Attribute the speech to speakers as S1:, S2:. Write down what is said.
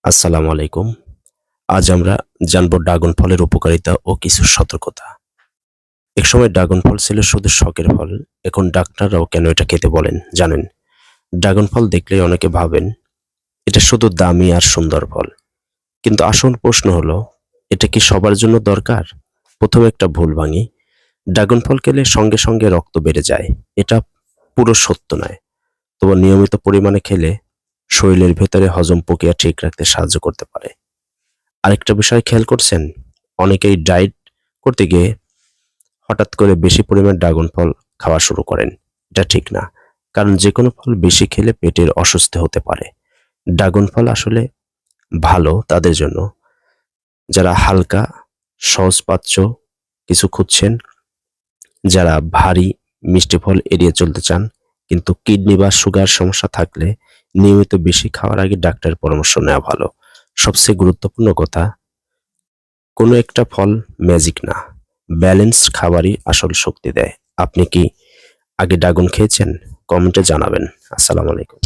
S1: আসসালামু আলাইকুম। আজ আমরা জানব ড্রাগন ফলের উপকারিতা ও কিছু সতর্কতা। একসময় ড্রাগন ফল ছিল শুধু শখের ফল। এখন ডাক্তাররাও কেন এটা খেতে বলেন জানেন? ড্রাগন ফল দেখলেই অনেকে ভাবেন এটা শুধু দামি আর সুন্দর ফল। কিন্তু আসল প্রশ্ন হলো এটা কি সবার জন্য দরকার? প্রথমে একটা ভুল ভাঙি। ড্রাগন ফল খেলে সঙ্গে সঙ্গে রক্ত বেড়ে যায়। এটা পুরো সত্য নয়। তবে নিয়মিত পরিমাণে খেলে শরীরের ভেতরে হজম প্রক্রিয়া ঠিক রাখতে সাহায্য করতে পারে। আরেকটা বিষয় খেয়াল করছেন? অনেকেই ডায়েট করতে গিয়ে হঠাৎ করে বেশি পরিমাণ ড্রাগন ফল খাওয়া শুরু করেন। এটা ঠিক না। কারণ যেকোনো ফল বেশি খেলে পেটের অস্বস্তি হতে পারে। ড্রাগন ফল আসলে ভালো তাদের জন্য যারা হালকা সহজপাচ্য কিছু খুঁজছেন, যারা ভারী মিষ্টি ফল এড়িয়ে চলতে চান, কিন্তু কিডনি বা সুগার সমস্যা থাকলে নিয়মিত বেশি খাওয়ার আগে ডাক্তারের পরামর্শ নেওয়া ভালো। সবচেয়ে গুরুত্বপূর্ণ কথা, কোনো একটা ফল ম্যাজিক না। ব্যালেন্সড খাবারই আসল শক্তি দেয়। আপনি কি আগে ড্রাগন খেয়েছেন? কমেন্টে জানাবেন। আসসালামু আলাইকুম।